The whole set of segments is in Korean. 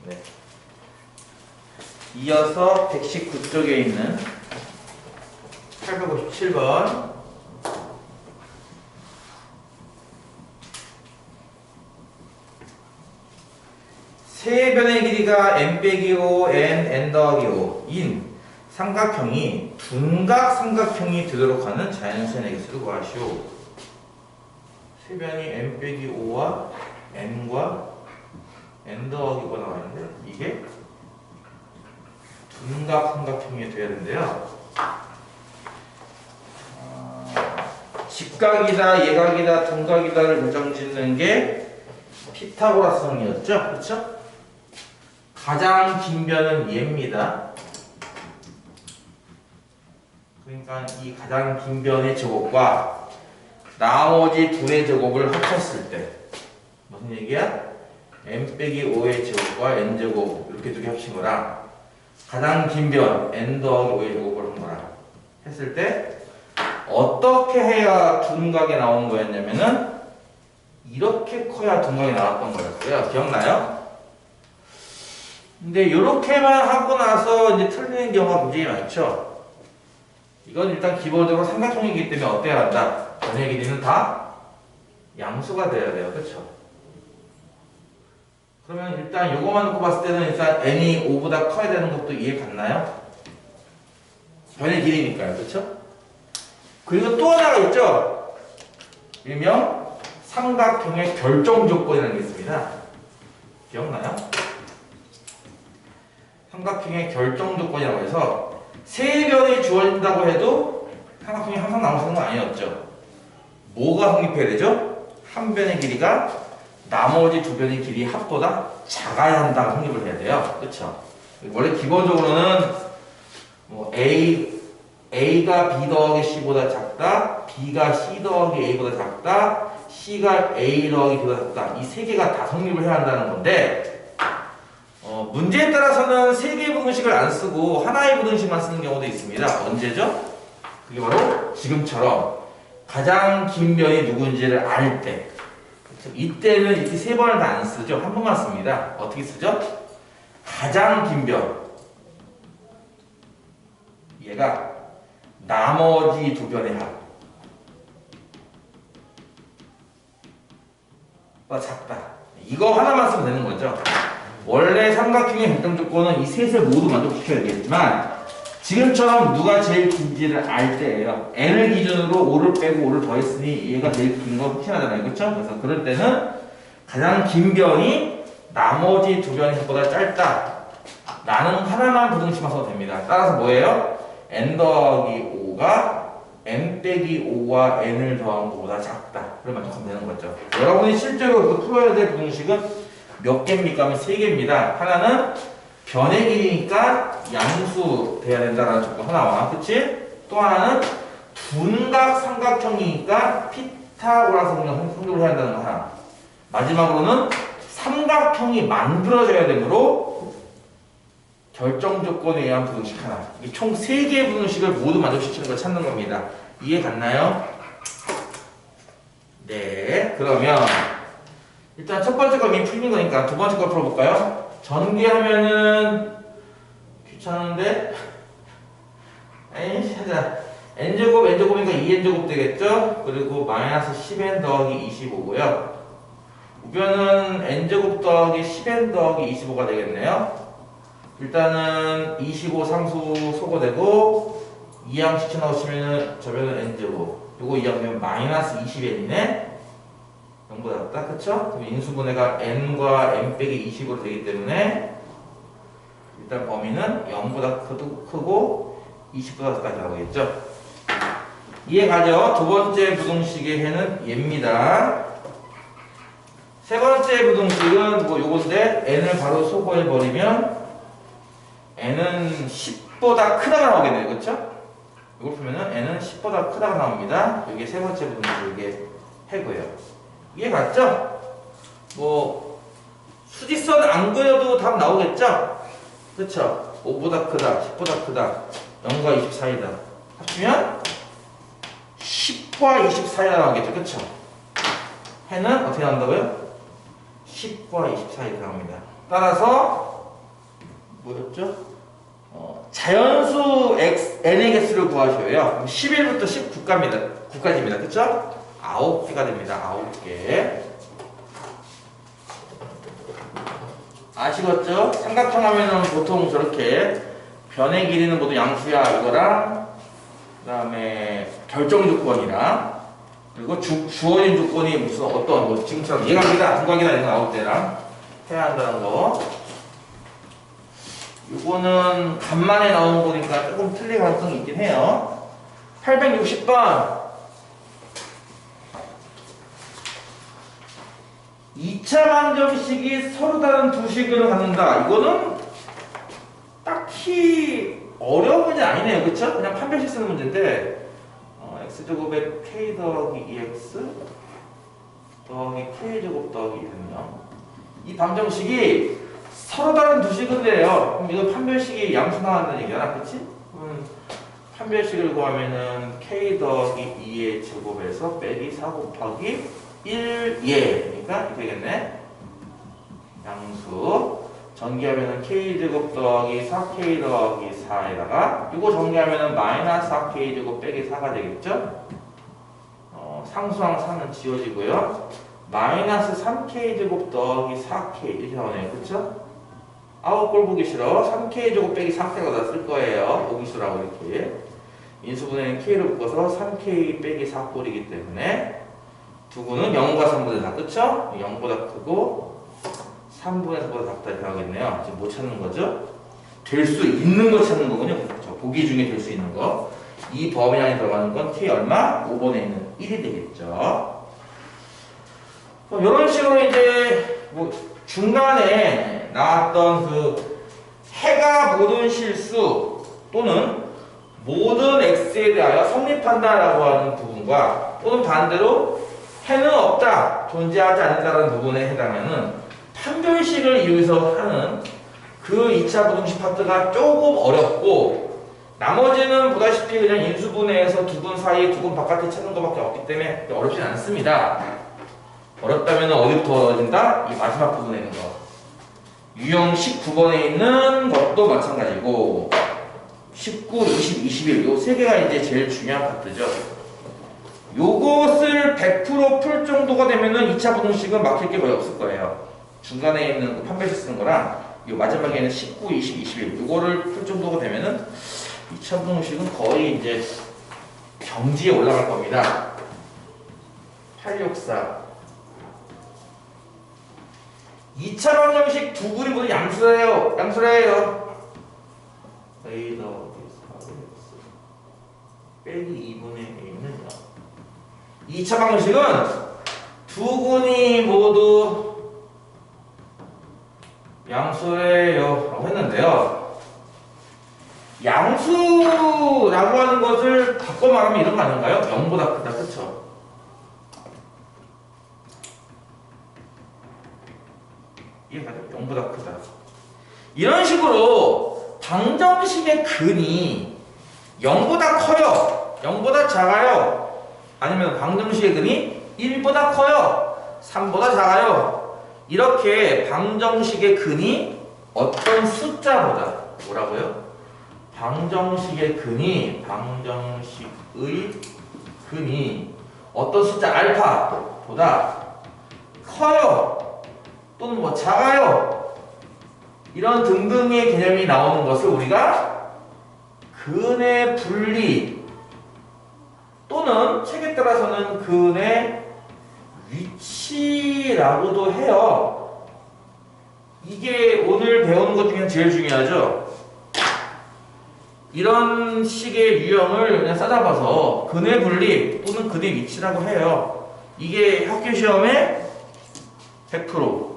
네. 이어서 119쪽에 있는 857번. 세 변의 길이가 n 빼기 5, n 더하기 5인 삼각형이 둔각 삼각형이 되도록 하는 자연수의 개수를 구하시오. 세 변이 n 빼기 5와 n과 n 더하기 5가 나와있는데 이게 둔각 삼각형이 되어야 되는데요. 직각이다, 예각이다, 둔각이다를 물정짓는 게 피타고라스성이었죠. 그렇죠? 가장 긴 변은 얘입니다. 그러니까 이 가장 긴 변의 제곱과 나머지 둘의 제곱을 합쳤을 때 무슨 얘기야? n 빼기 5의 제곱과 n 제곱 이렇게 두 개 합친 거랑 가장 긴 변 n 더하기 5의 제곱을 한 거랑 했을 때 어떻게 해야 둔각이 나오는 거였냐면은 이렇게 커야 둔각이 나왔던 거였어요. 기억나요? 근데 이렇게만 하고 나서 이제 틀리는 경우가 굉장히 많죠. 이건 일단 기본적으로 삼각형이기 때문에 어때야 한다? 변의 길이는 다 양수가 돼야 돼요. 그렇죠? 그러면 일단 요거만 놓고 봤을 때는 일단 n이 5보다 커야 되는 것도 이해 갔나요? 변의 길이니까요. 그렇죠? 그리고 또 하나가 있죠. 일명 삼각형의 결정 조건이라는 게 있습니다. 기억나요? 삼각형의 결정 조건이라고 해서 세 변이 주어진다고 해도 삼각형이 항상 나올 수 있는 건 아니었죠. 뭐가 성립해야 되죠? 한 변의 길이가 나머지 두 변의 길이 합보다 작아야 한다고 성립을 해야 돼요. 그렇죠? 원래 기본적으로는 뭐 A가 B 더하기 C보다 작다, B가 C 더하기 A보다 작다, C가 A 더하기 B보다 작다. 이 세 개가 다 성립을 해야 한다는 건데 문제에 따라서는 세 개의 부등식을 안 쓰고 하나의 부등식만 쓰는 경우도 있습니다. 언제죠? 그게 바로 지금처럼 가장 긴 변이 누군지를 알 때. 이때는 이렇게 세 번을 다 안 쓰죠. 한 번만 씁니다. 어떻게 쓰죠? 가장 긴 변. 얘가 나머지 두 변의 합. 작다. 이거 하나만 쓰면 되는 거죠. 원래 삼각형의 결정 조건은 이 셋을 모두 만족시켜야 되겠지만 지금처럼 누가 제일 긴지를 알 때예요. n을 기준으로 5를 빼고 5를 더했으니 얘가 제일 긴 건 확신하잖아요. 그렇죠? 그래서 그럴 때는 가장 긴 변이 나머지 두 변의 합보다 짧다. 라는 하나만 부등식만 써도 됩니다. 따라서 뭐예요? n 더하기 5가 n 빼기 5와 n을 더한 것보다 작다. 그럼 만족하면 되는 거죠. 여러분이 실제로 풀어야 될 부등식은 몇 개입니까? 하면 3개입니다. 하나는 변의 길이니까 양수 돼야 된다는 조건 하나와, 그치? 또 하나는 둔각 삼각형이니까 피타고라스 성립을 해야 한다는 거 하나. 마지막으로는 삼각형이 만들어져야 되므로 결정 조건에 의한 부등식 하나. 이 총 3개의 부등식을 모두 만족시키는 걸 찾는 겁니다. 이해 갔나요? 네, 그러면 일단 첫 번째 거 이미 풀린 거니까 두 번째 거 풀어볼까요? 전개하면은 귀찮은데? 에이, 자, n제곱, n제곱이니까 2n제곱 되겠죠? 그리고 마이너스 10n 더하기 25고요. 우변은 n제곱 더하기 10n 더하기 25가 되겠네요. 일단은 25 상수 소거되고 2항 시켜넣으시면은 저변은 n제곱. 요거 2항되면 마이너스 20n이네? 0보다 작다, 그쵸? 그럼 인수분해가 n과 n 빼기 20으로 되기 때문에 일단 범위는 0보다 크고 20보다까지 나오겠죠? 이해 가죠? 두 번째 부등식의 해는 얘입니다. 세 번째 부등식은 뭐 요건데 n을 바로 소거해버리면 n은 10보다 크다가 나오겠네요, 그쵸? 이걸 풀면은 n은 10보다 크다가 나옵니다. 이게 세 번째 부등식의 해고요. 이해 갔죠? 뭐 수직선 안 그려도 답 나오겠죠? 그쵸? 5보다 크다, 10보다 크다, 0과 20 사이다. 합치면 10과 20 사이다 나오겠죠? 그쵸? 해는 어떻게 나온다고요? 10과 20 사이다 나옵니다. 따라서 뭐였죠? 자연수 n의 개수를 구하셔요. 11부터 19까지입니다. 그쵸? 9개가 됩니다. 9개. 아시겠죠? 삼각형 하면은 보통 저렇게 변의 길이는 모두 양수야 이거랑 그 다음에 결정 조건이랑 그리고 주어진 조건이 무슨 어떤 뭐 지금처럼 예각이다 두각이다 이런 거 나올 때랑 해야 한다는 거. 이거는 간만에 나오는 거니까 조금 틀릴 가능성이 있긴 해요. 860번 2차 방정식이 서로 다른 두 식을 갖는다. 이거는 딱히 어려운 문제 아니네요. 그쵸? 그냥 판별식 쓰는 문제인데 x제곱에 k 더하기 2x 더하기 k제곱 더하기 2요. 이 방정식이 서로 다른 두 식인데요. 그럼 이거 판별식이 양수 나왔다는 얘기잖아. 그치? 판별식을 구하면은 k 더하기 2의 제곱에서 빼기 4 곱하기 1예. 그러니까 이렇게 되겠네. 양수. 전개하면은 k제곱 더하기 4k 더하기 4에다가 이거 전개하면은 마이너스 4k제곱 빼기 4가 되겠죠? 상수항 4는 지워지고요. 마이너스 3k제곱 더하기 4k 이렇게 나오네요. 그쵸? 아우 꼴 보기 싫어. 3k제곱 빼기 4k가 쓸 거예요. 오기수라고 이렇게. 인수분해는 k로 묶어서 3k 빼기 4꼴이기 때문에 두구는 0과 3분의 4. 그쵸? 0보다 크고 3분의 4보다 작다 이렇게 하겠네요. 지금 뭐 찾는 거죠? 될 수 있는 거 찾는 거군요. 그렇죠. 보기 중에 될 수 있는 거. 이 범위 안에 들어가는 건 k 얼마? 5번에 있는 1이 되겠죠. 이런 식으로 이제 뭐 중간에 나왔던 그 해가 모든 실수 또는 모든 x에 대하여 성립한다라고 하는 부분과 또는 반대로 해는 없다, 존재하지 않는다라는 부분에 해당하는 판별식을 이용해서 하는 그 2차 부등식 파트가 조금 어렵고 나머지는 보다시피 그냥 인수분해에서 두근 사이에 두근 바깥에 찾는 것밖에 없기 때문에 어렵진 않습니다. 어렵다면 어디부터 어려워진다? 이 마지막 부분에 있는 거. 유형 19번에 있는 것도 마찬가지고 19, 20, 21 요 세 개가 이제 제일 중요한 파트죠. 요것을 100% 풀 정도가 되면은 2차 부등식은 막힐 게 거의 없을 거예요. 중간에 있는 그 판별식 쓰는 거랑 요 마지막에는 19, 20, 21 요거를 풀 정도가 되면은 2차 부등식은 거의 이제 경지에 올라갈 겁니다. 864 2차 방정식 두 그림 모두 양수래요. 양수래요. a 더하기 4x 빼기 2분의 a는 0. 2차 방정식은 두 근이 모두 양수래요 라고 했는데요. 양수라고 하는 것을 바꿔 말하면 이런 거 아닌가요? 0보다 크다. 그쵸? 이해가죠? 0보다 크다. 이런 식으로 방정식의 근이 0보다 커요? 0보다 작아요? 아니면 방정식의 근이 1보다 커요? 3보다 작아요? 이렇게 방정식의 근이 어떤 숫자보다 뭐라고요? 방정식의 근이 어떤 숫자 알파보다 커요? 또는 뭐 작아요? 이런 등등의 개념이 나오는 것을 우리가 근의 분리 또는 책에 따라서는 근의 위치라고도 해요. 이게 오늘 배우는 것 중에 제일 중요하죠. 이런 식의 유형을 그냥 찾아봐서 근의 분리 또는 근의 위치라고 해요. 이게 학교 시험에 100%.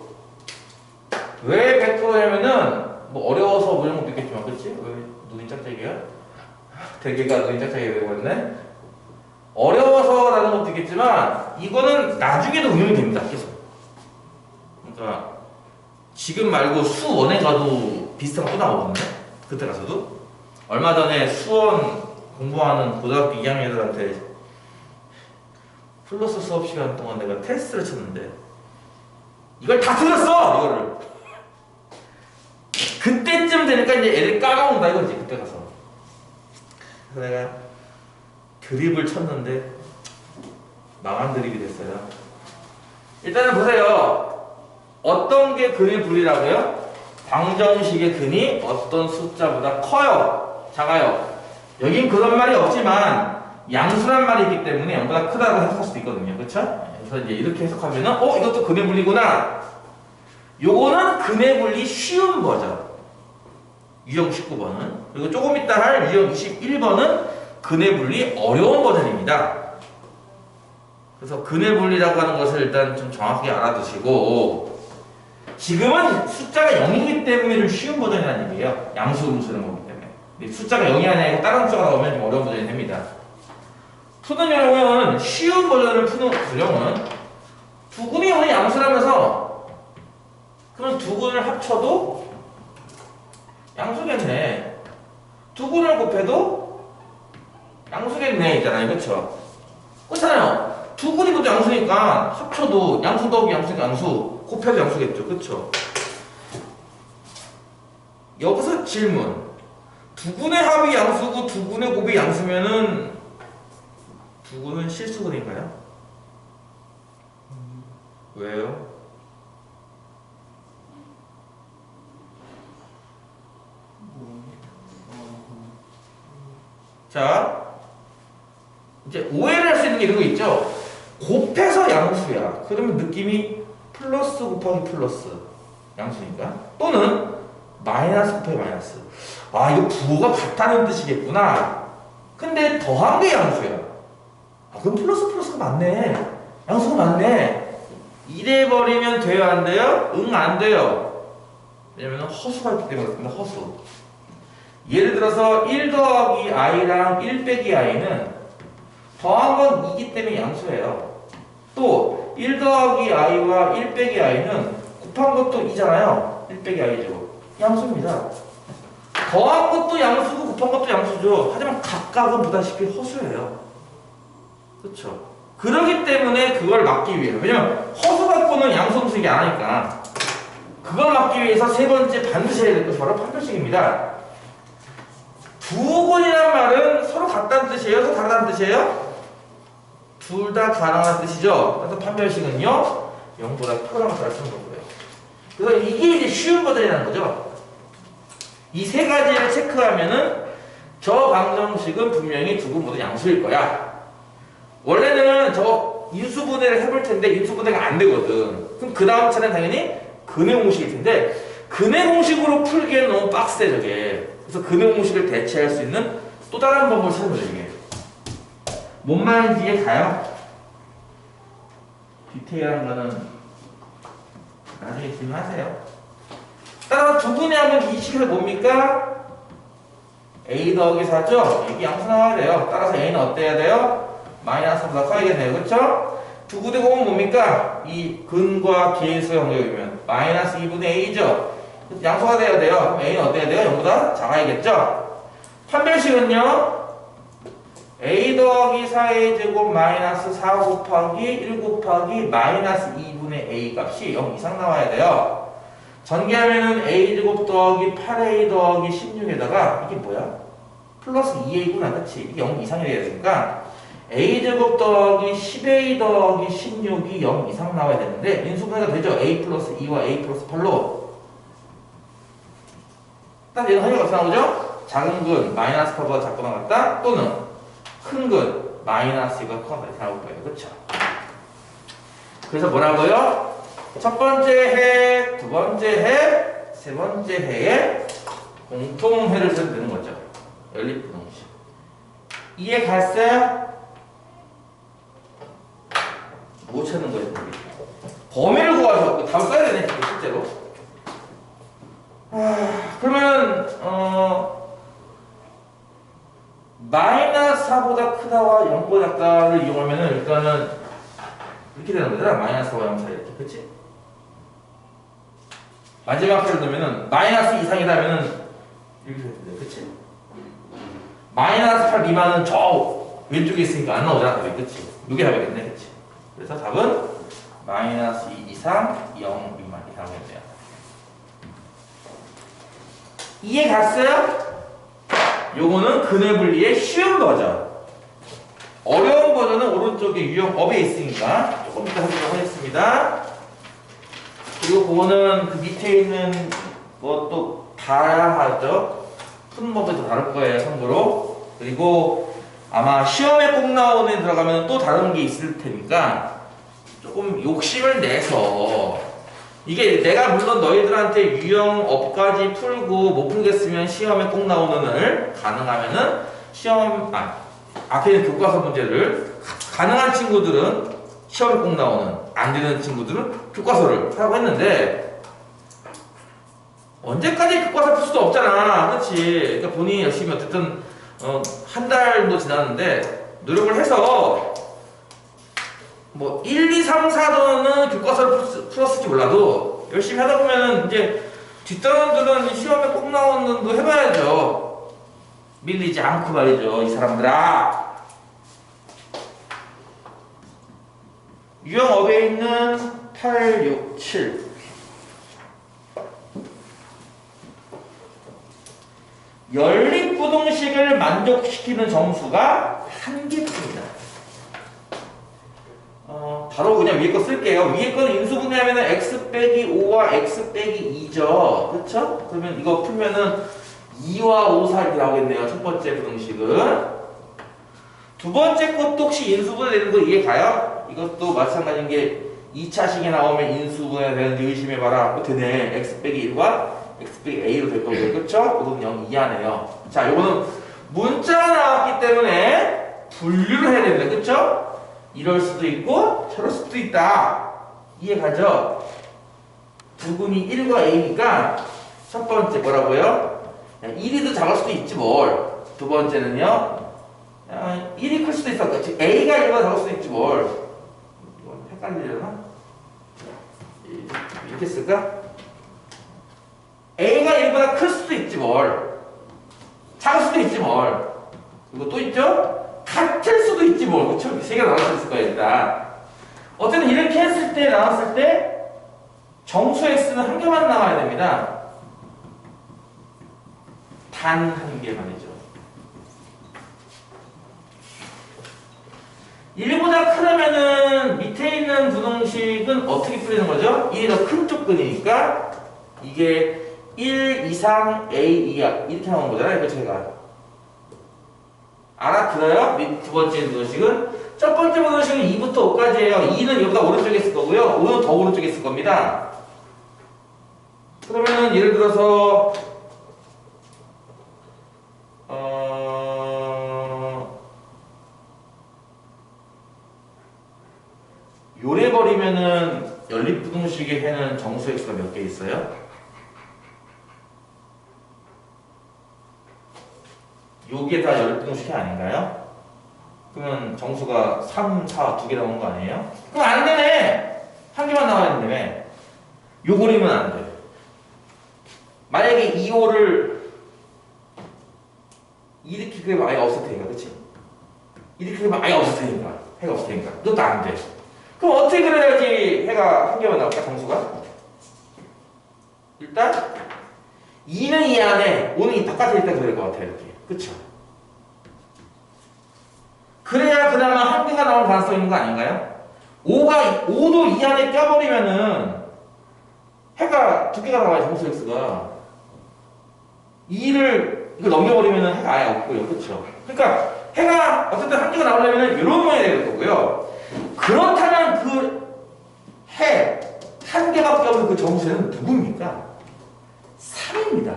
왜 100%냐면은 뭐 어려워서 뭐 이런 것도 있겠지만 그렇지? 왜 눈이 짝짝이야? 대개가 눈이 짝짝이 되고 있네? 어려워서라는 것도 있겠지만 이거는 나중에도 응용이 됩니다. 계속. 그러니까 지금 말고 수원에 가도 비슷한 거 또 나오거든요. 그때 가서도. 얼마 전에 수원 공부하는 고등학교 2학년들한테 플러스 수업 시간 동안 내가 테스트를 쳤는데 이걸 다 틀렸어! 이거를. 그때쯤 되니까 이제 애를 까먹는다 이거지. 그때 가서. 그래서 내가 드립을 쳤는데 망한 드립이 됐어요. 일단은 보세요. 어떤 게 근의 분리라고요? 방정식의 근이 어떤 숫자보다 커요? 작아요? 여긴 그런 말이 없지만 양수란 말이 있기 때문에 0보다 크다고 해석할 수도 있거든요. 그렇죠? 그래서 이제 이렇게 해석하면은 이것도 근의 분리구나. 요거는 근의 분리 쉬운 버전. 유형 19번은. 그리고 조금 이따 할 유형 21번은 근의 분리 어려운 버전입니다. 그래서 근의 분리라고 하는 것을 일단 좀 정확하게 알아두시고, 지금은 숫자가 0이기 때문에 좀 쉬운 버전이라는 얘기예요. 양수로 쓰는 거기 때문에. 근데 숫자가 0이 아니고 다른 숫자가 나오면 좀 어려운 버전이 됩니다. 푸는 경우는 쉬운 버전을 푸는 경우는 두 근이 원래 양수라면서, 그럼 두 근을 합쳐도 양수겠네. 두 근을 곱해도 양수겠네 있잖아요. 그렇죠? 그렇잖아요. 두 근이 또 양수니까 합쳐도 양수 더하기 양수니까 양수, 곱해도 양수겠죠. 그렇죠? 여기서 질문. 두 근의 합이 양수고 두 근의 곱이 양수면은 두 근은 실수근인가요? 왜요? 자, 이제 오해를 할 수 있는 게 이런 거 있죠? 곱해서 양수야. 그러면 느낌이 플러스 곱하기 플러스 양수니까. 또는 마이너스 곱하기 마이너스. 아, 이거 부호가 같다는 뜻이겠구나. 근데 더한 게 양수야. 아, 그럼 플러스 플러스가 맞네. 양수가 맞네. 이래버리면 돼요, 안 돼요? 응, 안 돼요. 왜냐면 허수가 있기 때문에 그렇습니다. 허수. 예를 들어서 1 더하기 i랑 1 빼기 i는 더한 건 2기 때문에 양수예요. 또 1 더하기 i와 1 빼기 i는 곱한 것도 2잖아요. 1 빼기 i죠. 양수입니다. 더한 것도 양수고 곱한 것도 양수죠. 하지만 각각은 보다시피 허수예요. 그렇죠? 그렇기 때문에 그걸 막기 위해서, 왜냐면 허수 갖고는 양수 음수이게 안 하니까 그걸 막기 위해서 세 번째 반드시 해야 될 것이 바로 판별식입니다. 두 근이란 말은 서로 같다는 뜻이에요? 서로 다르다는 뜻이에요? 둘 다 가능한 뜻이죠. 그래서 판별식은요 0보다 크다는 것을 쓰는 거고요. 그래서 이게 이제 쉬운 버전이라는 거죠. 이 세 가지를 체크하면은 저 방정식은 분명히 두 근 모두 양수일 거야. 원래는 저 인수분해를 해볼 텐데 인수분해가 안 되거든. 그럼 그 다음 차례는 당연히 근의 공식일 텐데 근의 공식으로 풀기에는 너무 빡세 저게. 그래서 근의 공식을 대체할 수 있는 또 다른 방법을 찾는 거죠 이게. 뭔 말인지 이해가요? 디테일한 거는 나중에 질문하세요. 따라서 두 분이 하면 이 식에서 뭡니까? A 더하기 4죠? 이게 양수 나와야 돼요. 따라서 A는 어때야 돼요? 마이너스보다 커야겠네요. 그렇죠? 두 근의 곱은 뭡니까? 이 근과 계수의 관계이면 마이너스 2분의 A죠? 양수가 돼야 돼요. 그럼 A는 어때야 돼요? 0보다 작아야겠죠? 판별식은요? A 더하기 4의 제곱 마이너스 4 곱하기 1 곱하기 마이너스 2분의 A 값이 0 이상 나와야 돼요. 전개하면은 A 제곱 더하기 8A 더하기 16에다가 이게 뭐야? 플러스 2A구나. 그치? 이게 0 이상이 돼야 되니까 A 제곱 더하기 10A 더하기 16이 0 이상 나와야 되는데 인수분해가 되죠? A 플러스 2와 A 플러스 8로. 딱 얘는 합의가 어떻게 나오죠? 작은 근 마이너스 8보다 작거나 같다 또는 큰 근 마이너스 2가 커다 이렇게 나올 거예요. 그렇죠? 그래서 뭐라고요? 첫 번째 해, 두 번째 해, 세 번째 해에 공통해를 써도 되는 거죠. 연립부등식. 이해 갔어요? 못 찾는 거예요. 범위를 구하셔. 답을 써야 되네, 실제로. 그러면 마이너스 4보다 크다와 0보다 작다를 이용하면은 일단은 이렇게 되는 거잖아. 마이너스 4와 0 사이 이렇게. 그치? 마지막 표를 넣으면은 마이너스 이상이라면은 이렇게 되는데. 그치? 마이너스 8 미만은 저 왼쪽에 있으니까 안 나오잖아. 그치? 이게 답이겠네. 그치? 그래서 답은 마이너스 2 이상 0 미만 이렇게 나오겠네요. 이해 갔어요? 요거는 근의 분리의 쉬운 버전. 어려운 버전은 오른쪽에 유형 업에 있으니까 조금 이따 하도록 하겠습니다. 그리고 그거는 그 밑에 있는 것도 다 하죠. 푸는 법도 다를 거예요, 참고로. 그리고 아마 시험에 꼭 나오는 애 들어가면 또 다른 게 있을 테니까 조금 욕심을 내서 이게 내가 물론 너희들한테 유형업까지 풀고 못 풀겠으면 시험에 꼭 나오는 을 가능하면은 앞에 있는 교과서 문제를 가능한 친구들은 시험에 꼭 나오는 안 되는 친구들은 교과서를 하라고 했는데 언제까지 교과서 풀 수도 없잖아. 그렇지? 그러니까 본인이 열심히 어쨌든 한 달도 지났는데 노력을 해서 뭐 1, 2, 3, 4도는 교과서를 풀었을지 몰라도 열심히 하다 보면은 이제 뒷단원들은 시험에 꼭 나오는 거 해봐야죠. 밀리지 않고 말이죠, 이 사람들아. 유형업에 있는 8, 6, 7 연립부등식을 만족시키는 정수가 한 개뿐이다. 바로 그냥 위에 거 쓸게요. 위에 거는 인수분해하면은 x 빼기 5와 x 빼기 2죠. 그렇죠? 그러면 이거 풀면은 2와 5, 4 이렇게 나오겠네요. 첫 번째 부등식은. 두 번째 것도 혹시 인수분해 되는 거 이해 가요? 이것도 마찬가지인 게 2차식에 나오면 인수분해 되는지 의심해봐라. 되네. x 빼기 1과 x 빼기 a로 될 거고요. 그렇죠? 이건 0 이하네요. 자, 이거는 문자가 나왔기 때문에 분류를 해야 됩니다. 그렇죠? 이럴 수도 있고 저럴 수도 있다. 이해 가죠? 두근이 1과 a니까 첫 번째 뭐라고요? 1이 더 작을 수도 있지 뭘. 두 번째는요. 1이 클 수도 있어. 즉 a가 1보다 작을 수도 있지 뭘. 이건 헷갈리려나? 이렇게 쓸까? a가 1보다 클 수도 있지 뭘. 작을 수도 있지 뭘. 이거 또 있죠? 같을 수도 있지 뭘. 그쵸? 세 개가 나올 수 있을 거야 일단. 어쨌든 이렇게 했을 때 나왔을 때 정수 x는 한 개만 나와야 됩니다. 단 한 개만이죠. 1보다 크다면은 밑에 있는 부등식은 어떻게 풀리는 거죠? 1이 더 큰 조건이니까 이게 1 이상 a 이하 이렇게 나오는 거잖아요. 이거 제가 알아들어요? 두 번째 부등식은 첫 번째 부등식은 2부터 5까지예요. 2는 여기다 오른쪽에 있을 거고요. 5는 더 오른쪽에 있을 겁니다. 그러면 예를 들어서 요래 버리면은 연립부등식의 해는 정수 x가 몇 개 있어요? 요게 다 연립부등식이 아닌가요? 그러면 정수가 3, 4 두 개 나오는 거 아니에요? 그럼 안 되네! 한 개만 나와야 되네. 요 그림은 안 돼. 만약에 2, 5를 이렇게 그리면 아예 없을 테니까, 그치? 이렇게 그리면 아예 없을 테니까. 해가 없을 테니까. 그것도 안 돼. 그럼 어떻게 그려야지 해가 한 개만 나올까, 정수가? 일단 2는 이 안에 5는 이 바깥에 있다 그럴 것 같아요. 이렇게. 그쵸? 그래야 그나마 한 개가 나올 가능성이 있는 거 아닌가요? 5도 이 안에 껴버리면은 해가 두 개가 나와요. 정수 x가 2를 이거 넘겨버리면은 해가 아예 없고요. 그쵸? 그러니까 해가 어쨌든 한 개가 나오려면은 이런 모양이 되는 거고요. 그렇다면 그 해 한 개밖에 없는 그 정수는 누굽니까? 3입니다.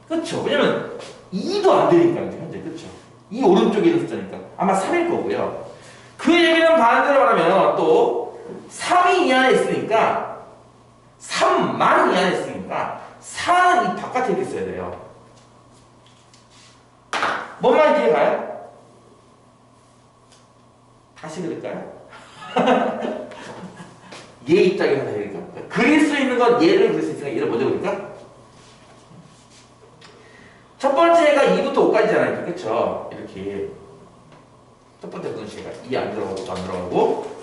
그쵸? 왜냐면 2도 안 되니까 현재. 그쵸? 이 오른쪽에 있는 숫자니까 아마 3일 거고요. 그 얘기는 반대로 말하면 또 3이 이 안에 있으니까 3만 이 안에 있으니까 4는 이 바깥에 이렇게 있어야 돼요. 뭔 말인지 이해가요? 다시 그릴까요? 얘 입장에서 되니까 그릴 수 있는 건 얘를 그릴 수 있으니까 얘를 먼저 그릴까? 첫 번째가 2부터 5까지잖아요. 그쵸? 이렇게 첫 번째 부등식이 2 안 들어가고 안 들어가고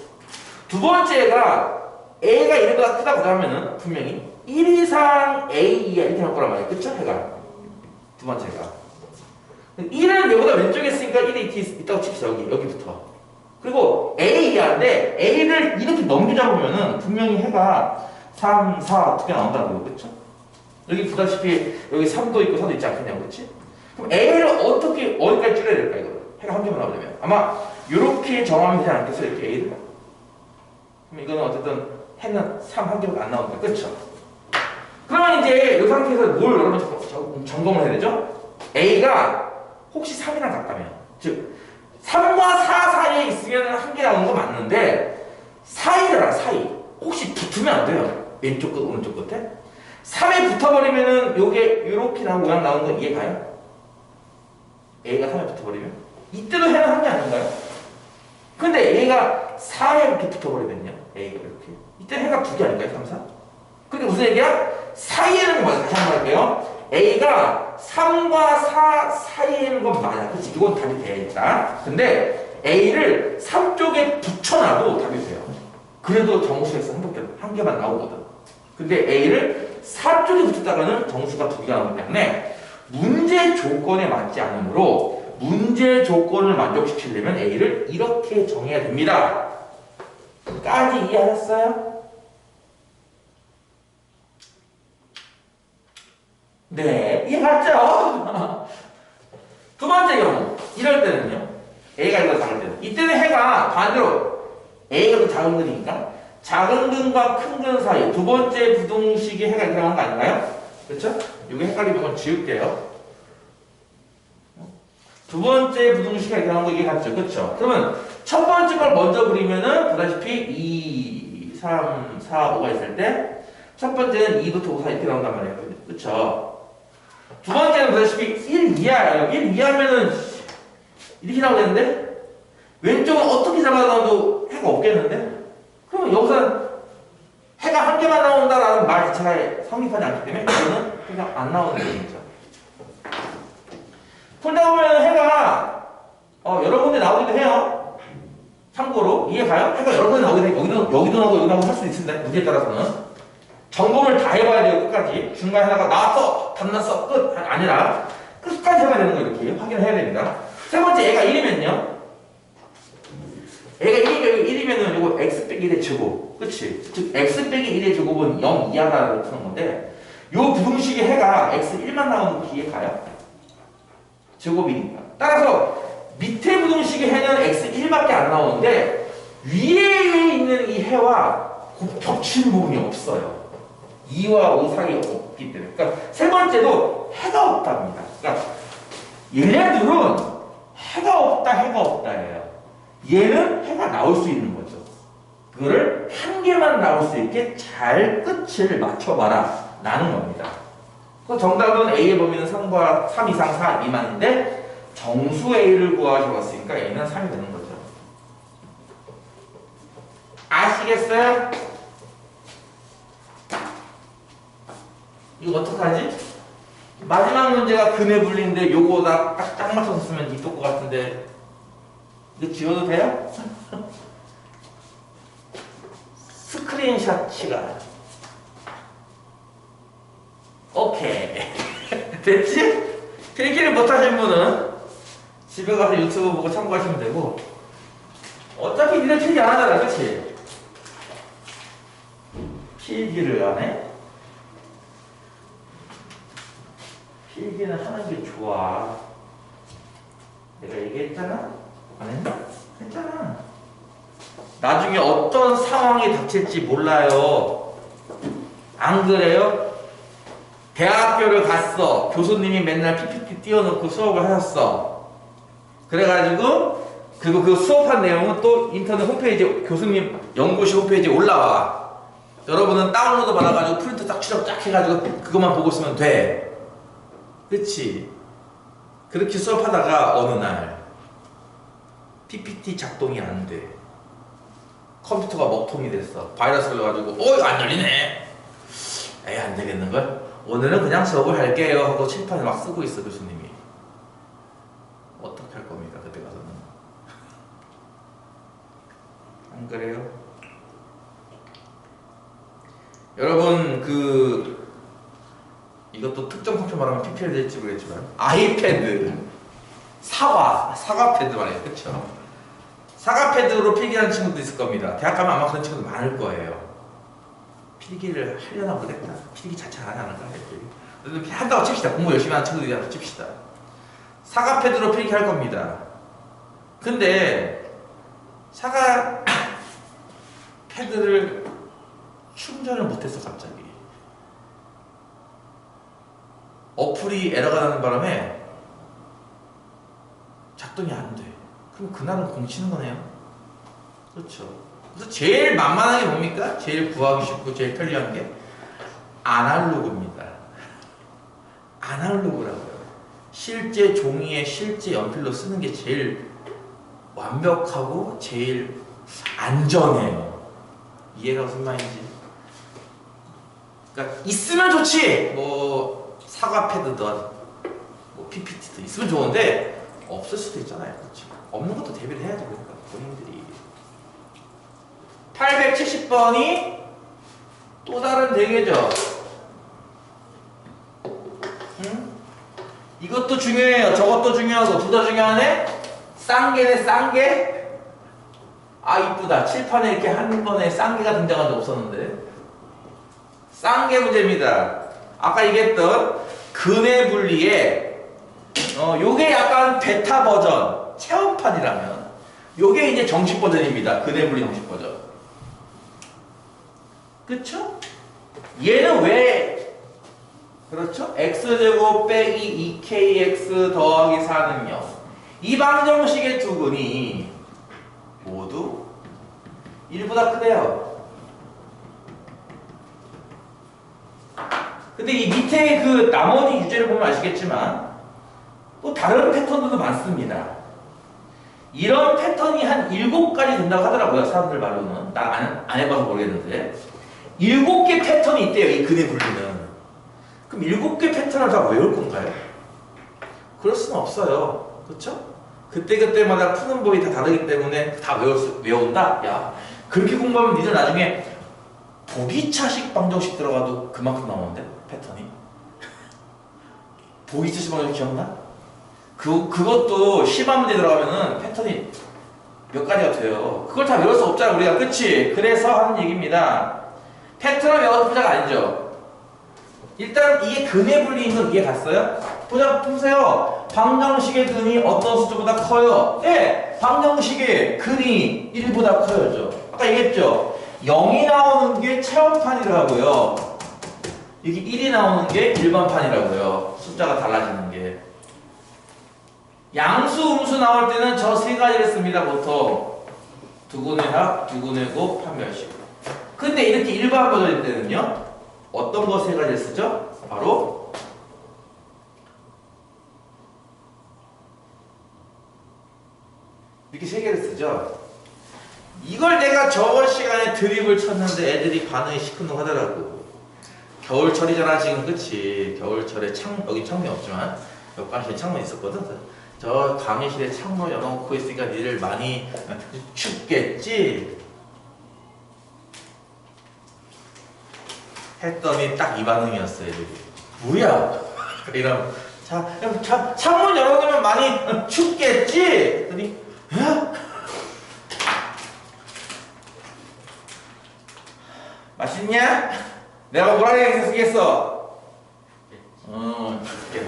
두 번째가 A가 1보다 크다고 하면은 분명히 1 이상 A 이하 이렇게 나올 거란 말이에요. 그쵸? 해가 두 번째가 1은 여기다 왼쪽에 있으니까 1에 있다고 칩시다. 여기부터. 그리고 A 이하인데 A를 이렇게 넘기자 보면은 분명히 해가 3, 4 두 개 나온다고요. 그렇죠? 여기 보다시피 여기 3도 있고 4도 있지 않겠냐고. 그렇지? 그럼 A를 어떻게 어디까지 줄여야 될까 이거? 해가 한 개만 나오려면 아마 이렇게 정하면 되지 않겠어요? 이렇게 A를? 그럼 이거는 어쨌든 해는 3 한 개밖에 안 나오니까. 그렇죠? 그러면 이제 이 상태에서 뭘 여러분 점검을 해야 되죠? A가 혹시 3이랑 같다면 즉 3과 4 사이에 있으면 한 개 나오는 거 맞는데 사이더라 사이 혹시 붙으면 안 돼요. 왼쪽 끝 오른쪽 끝에 3에 붙어버리면은 요게 이렇게 나오는 모양 나오는 거 이해 가요? A가 3에 붙어버리면 이때도 해는 한 개 아닌가요? 근데 얘가 4에 이렇게 붙어버리면요 A가 이렇게 이때 해가 두 개 아닐까요? 3, 4? 그게 무슨 얘기야? 사이에는 뭐 다시 한번 할게요. A가 3과 4 사이에 있는 건 맞아. 그치? 이건 답이 돼야 일단. 근데 A를 3 쪽에 붙여놔도 답이 돼요. 그래도 정수에서 한 개만 나오거든. 근데 A를 4 쪽에 붙였다가는 정수가 두 개가 나오기 때문에 문제 조건에 맞지 않으므로 문제 조건을 만족시키려면 A를 이렇게 정해야 됩니다. 까지 이해하셨어요? 네, 이해갔죠? 두 번째 경우, 이럴 때는요, A가 이거 작을 때는, 이때는 해가 반대로 A가 더 작은 근이니까 작은 근과 큰 근 사이 두 번째 부등식의 해가 이렇게 나오는 거 아닌가요? 그렇죠? 이거 헷갈리면 이건 지울게요. 두 번째 부등식이 이렇게 나오는 거 이게 같죠? 그렇죠? 그러면 첫 번째 걸 먼저 그리면은 보다시피 2, 3, 4, 5가 있을 때 첫 번째는 2부터 5 사이 이렇게 나온단 말이에요. 그렇죠? 두 번째는 보다시피 1 이하예요. 1 이하면은 이렇게 나오겠는데? 왼쪽은 어떻게 잡아놔도 해가 없겠는데? 그럼 여기서는 해가 한 개만 나온다라는 말 자체가 성립하지 않기 때문에 이거는 해가 안 나오는 얘기죠. 풀다 보면 해가 여러 군데 나오기도 해요. 참고로 이해 가요? 해가 여러 군데 나오기도 해요. 여기도 나오고 여기도 나오고 할 수도 있습니다. 문제에 따라서는. 점검을 다 해봐야 돼요. 끝까지. 중간에 하다가 나왔어! 답났어! 끝! 아니라 끝까지 해봐야 되는 거 이렇게 확인을 해야 됩니다. 세 번째 애가 1이면요. 애가 1이면은 이거 x 빼기 1의 제곱. 그치? 즉 x 빼기 1의 제곱은 0 이하다라고 푸는 건데 요 부등식의 해가 x 1만 나오는 거 이해 가요? 제곱이니까. 따라서 밑에 부등식의 해는 x 1밖에 안 나오는데 위에 있는 이 해와 겹치는 부분이 없어요. 2와 5 사이에 없기 때문에. 그러니까 세 번째도 해가 없답니다. 그러니까 얘네들은 해가 없다예요. 얘는 해가 나올 수 있는 거죠. 그거를 한 개만 나올 수 있게 잘 끝을 맞춰봐라 라는 겁니다. 그 정답은 A의 범위는 3 이상 4 미만인데 정수 A를 구하셔봤으니까 A는 3이 되는 거죠. 아시겠어요? 이거 어떡하지? 마지막 문제가 금의 분리인데 요거다 딱 맞춰서 쓰면 이쁠 것 같은데 이거 지워도 돼요? 스크린샷 시간. 오케이. 됐지? 필기를 못하신 분은 집에 가서 유튜브 보고 참고하시면 되고 어차피 니네 필기 안 하잖아. 그치? 필기를 안 해? 필기는 하는 게 좋아. 내가 얘기했잖아? 안 했나? 했잖아. 나중에 어떤 상황이 닥칠지 몰라요. 안 그래요? 대학교를 갔어. 교수님이 맨날 PPT 띄워놓고 수업을 하셨어. 그래가지고 그리고 그 수업한 내용은 또 인터넷 홈페이지 교수님 연구실 홈페이지에 올라와. 여러분은 다운로드 받아가지고 프린트 딱 출력 쫙 해가지고 그것만 보고 있으면 돼. 그치? 그렇게 수업하다가 어느 날 PPT 작동이 안 돼. 컴퓨터가 먹통이 됐어. 바이러스 걸려가지고 이거 안 열리네. 에이 안 되겠는걸? 오늘은 그냥 수업을 할게요 하고 칠판을 막 쓰고 있어 교수님이. 어떻게 할 겁니까 그때 가서는? 안 그래요? 여러분 이것도 특정 펑션 말하면 PPL 될지 모르겠지만 아이패드, 사과 패드 말이에요. 그쵸? 사과 패드로 필기하는 친구도 있을 겁니다. 대학 가면 아마 그런 친구도 많을 거예요. 필기를 하려나 모르겠다. 필기 자체가 안 하는 거야. 한다고 칩시다. 공부 열심히 하는 친구들이라고 칩시다. 사과 패드로 필기할 겁니다. 근데 사과 패드를 충전을 못했어 갑자기. 어플이 에러가 나는 바람에 작동이 안 돼. 그럼 그날은 공치는 거네요. 그렇죠. 그래서 제일 만만한 게 뭡니까? 제일 구하기 쉽고 제일 편리한 게 아날로그입니다. 아날로그라고요. 실제 종이에 실제 연필로 쓰는 게 제일 완벽하고 제일 안전해요. 이해가 무슨 말인지. 그러니까 있으면 좋지. 뭐 사과 패드든 뭐 PPT도 있으면 좋은데 없을 수도 있잖아요. 그렇지? 없는 것도 대비를 해야죠. 그러니까 본인들이 870번이 또 다른 대개죠. 응? 이것도 중요해요. 저것도 중요하고 둘 다 중요하네. 쌍개네 쌍개. 아 이쁘다. 칠판에 이렇게 한 번에 쌍개가 등장한 적 없었는데 쌍개 문제입니다. 아까 얘기했던 근해 분리에 요게 약간 베타 버전 체험판이라면 요게 이제 정식 버전입니다. 근해 분리 정식 버전. 그쵸? 얘는 왜 그렇죠? x제곱 빼기 2kx 더하기 4는요 이 방정식의 두 근이 모두 1보다 크대요. 근데 이 밑에 그 나머지 유제를 보면 아시겠지만 또 다른 패턴들도 많습니다. 이런 패턴이 한 7가지 된다고 하더라고요. 사람들 말로는. 난 안 해봐서 모르겠는데 7개 패턴이 있대요. 이 근해 분리는. 그럼 7개 패턴을 다 외울 건가요? 그럴 수는 없어요. 그렇죠? 그때그때마다 푸는 법이 다 다르기 때문에 다 외운다? 야, 그렇게 공부하면 니들 나중에 보기차식 방정식 들어가도 그만큼 나오는데? 패턴이? 보기차식 방정식 기억나? 그것도 심한 문제 들어가면은 패턴이 몇 가지가 돼요. 그걸 다 외울 수 없잖아, 우리가. 그치? 그래서 하는 얘기입니다. 패턴을 외워서 보자가 아니죠. 일단 이게 근해 분리인 건 이해 갔어요? 보세요. 방정식의 근이 어떤 숫자보다 커요? 네! 방정식의 근이 1보다 커요죠. 아까 얘기했죠? 0이 나오는 게 체험판이라고요. 여기 1이 나오는 게 일반판이라고요. 숫자가 달라지는 게. 양수, 음수 나올 때는 저 세 가지를 씁니다, 보통. 두근의 합, 두근의 곱, 판별식. 근데 이렇게 일반 버전일 때는요? 어떤 거 세 가지를 쓰죠? 바로 이렇게 세 개를 쓰죠. 이걸 내가 저번 시간에 드립을 쳤는데 애들이 반응이 시큰둥하더라고. 겨울철이잖아 지금. 그치? 겨울철에 여기 창문이 없지만 옆관실에 창문이 있었거든. 저 강의실에 창문 열어놓고 있으니까 니들 많이 춥겠지? 했더니 딱 이 반응이었어요. 애들이. 뭐야? 이러면 창문 열어놓으면 많이 춥겠지? 했더니 맛있냐? 내가 뭐라 얘기했어? 죽게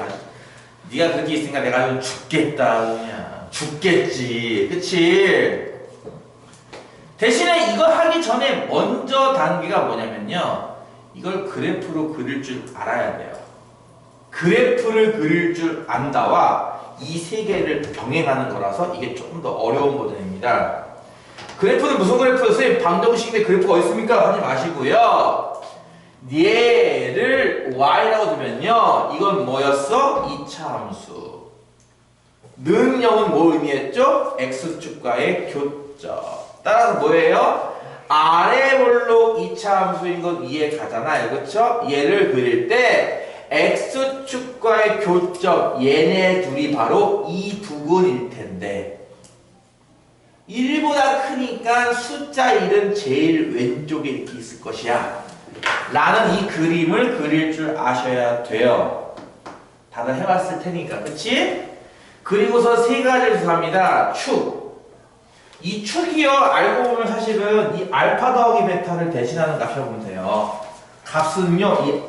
네가 그렇게 있으니까 내가 좀 죽겠다. 그냥 죽겠지. 그치? 대신에 이거 하기 전에 먼저 단계가 뭐냐면요, 이걸 그래프로 그릴 줄 알아야 돼요. 그래프를 그릴 줄 안다와 이 세 개를 병행하는 거라서 이게 조금 더 어려운 버전입니다. 그래프는 무슨 그래프요? 선생님 방정식인데 그래프가 어디 있습니까? 하지 마시고요. 얘를 y라고 두면요, 이건 뭐였어? 2차 함수. 는 0은 뭐 의미했죠? x축과의 교점. 따라서 뭐예요? 아래 볼록 2차 함수인 건 이해 가잖아요. 그쵸? 얘를 그릴 때 x축과의 교점, 얘네 둘이 바로 이 두근일 텐데 1보다 크니까 숫자 1은 제일 왼쪽에 이렇게 있을 것이야. 라는 이 그림을 그릴 줄 아셔야 돼요. 다들 해봤을 테니까, 그치? 그리고서 세 가지를 구합니다. 축. 이 축이요, 알고 보면 사실은 이 알파 더하기 베타를 대신하는 값이라고 보면 돼요. 값은요, 이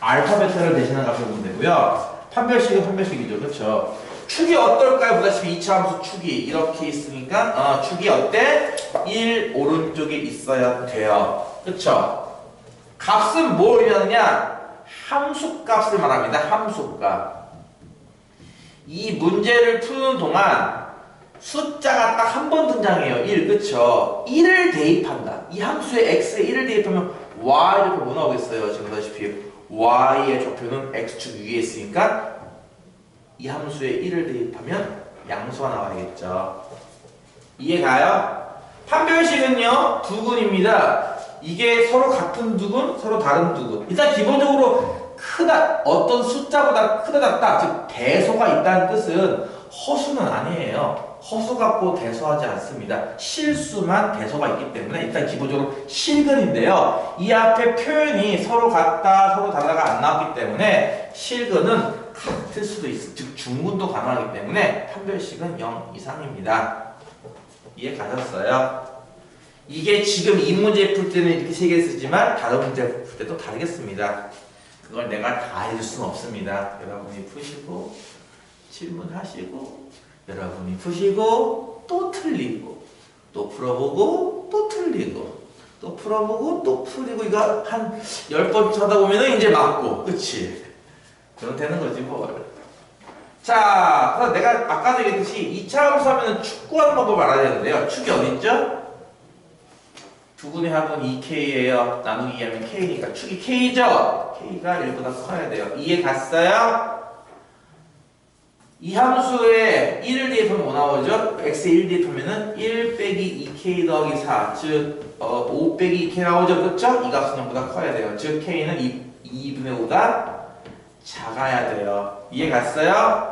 알파 베타를 대신하는 값이라고 보면 되고요. 판별식은 판별식이죠, 그쵸? 축이 어떨까요? 보다시피 2차 함수 축이 이렇게 있으니까, 축이 어때? 1 오른쪽에 있어야 돼요. 그쵸? 값은 뭘 의미하느냐? 함수값을 말합니다. 함수값. 이 문제를 푸는 동안 숫자가 딱 한 번 등장해요. 1, 그쵸? 1을 대입한다. 이 함수에 x에 1을 대입하면 y 좌표 뭐 나오겠어요? 지금 보다시피 y의 좌표는 x축 위에 있으니까 이 함수에 1을 대입하면 양수가 나와야겠죠. 이해가요? 판별식은요, 두근입니다. 이게 서로 같은 두근, 서로 다른 두근. 일단 기본적으로 크다, 어떤 숫자보다 크다 작다, 즉 대소가 있다는 뜻은 허수는 아니에요. 허수 갖고 대소하지 않습니다. 실수만 대소가 있기 때문에 일단 기본적으로 실근인데요. 이 앞에 표현이 서로 같다, 서로 다르다가 안 나왔기 때문에 실근은 같을 수도 있어. 즉 중근도 가능하기 때문에 판별식은 0 이상입니다. 이해 가셨어요? 이게 지금 이 문제 풀 때는 이렇게 세 개 쓰지만 다른 문제 풀 때도 다르겠습니다. 그걸 내가 다 해줄 수는 없습니다. 여러분이 푸시고 질문하시고 여러분이 푸시고 또 틀리고 또 풀어보고 또 틀리고 또 풀어보고 또 풀리고 이거 한 10번 하다 보면은 이제 맞고 그치? 그럼 되는 거지 뭘. 자, 그래서 내가 아까도 얘기했듯이 2차 함수 하면은 축 구하는 방법을 알아야 되는데요. 축이 어딨죠? 두분의 합은 2k예요. 나누기 2하면 k니까 축이 k죠? k가 1보다 커야 돼요. 이해 갔어요? 이 함수에 1을 대입하면 뭐 나오죠? x에 1 대입하면은 1 빼기 2k 더하기 4, 즉 5 빼기 2k 나오죠? 그렇죠? 이 값은 0보다 커야 돼요. 즉 k는 2분의 5가 작아야 돼요. 이해 갔어요?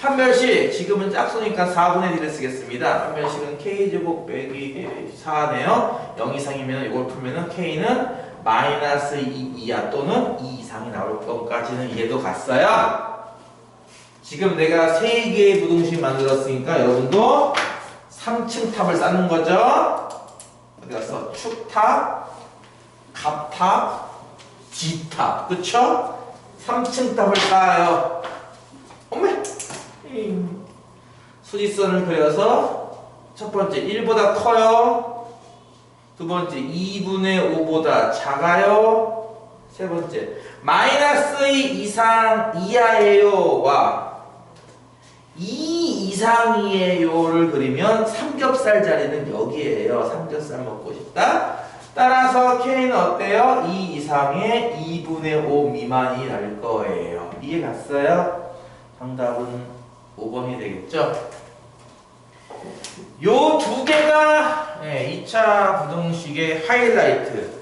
판별식, 지금은 짝수니까 4분의 1을 쓰겠습니다. 판별식은 k제곱 빼기 4네요. 0 이상이면 이걸 풀면은 k는 마이너스 2 이하 또는 2 이상이 나올 것까지는 이해도 갔어요? 지금 내가 3개의 부등식 만들었으니까 여러분도 3층 탑을 쌓는 거죠? 어디 갔어? 축탑, 갑탑, D탑. 그쵸? 3층 탑을 쌓아요. 어메! 수직선을 그려서 첫 번째 1보다 커요. 두 번째 2분의 5보다 작아요. 세 번째 마이너스 2 이상 이하예요 와 2 이상이에요를 그리면 삼겹살 자리는 여기에요. 삼겹살 먹고 싶다. 따라서 K는 어때요? 2 이상의 2분의 5 미만이 날 거예요. 이해 갔어요? 정답은 5번이 되겠죠? 요 두 개가 2차 부등식의 하이라이트.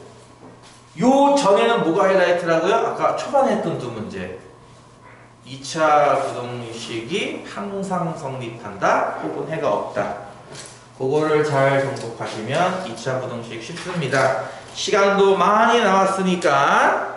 요 전에는 뭐가 하이라이트라고요? 아까 초반에 했던 두 문제. 2차 부등식이 항상 성립한다 혹은 해가 없다. 그거를 잘 정독하시면 2차 부등식 쉽습니다. 시간도 많이 남았으니까